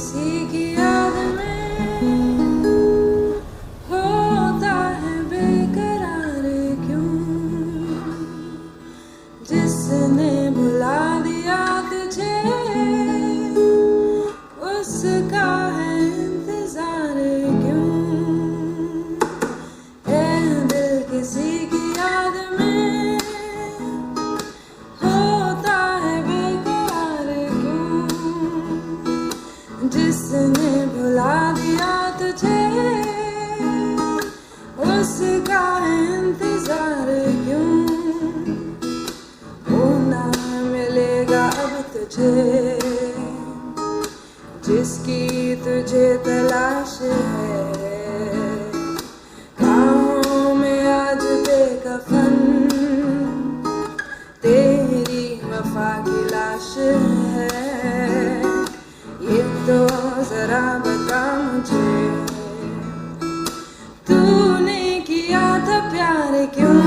किसी की याद में होता है बेकरार क्यों, जिसने भुला दिया तुझे उसका है इंतजार क्यों। ए दिल किसी की याद में होता है बेकरार क्यों, जिसने भुला दिया तुझे उसका है इंतजार क्यों। वो ना मिलेगा अब तुझे जिसकी तुझे तलाश है, खामों में आज बेकफन तेरी वफा की लाश है। ये तो जरा बता मुझे, तूने किया था प्यार क्यों।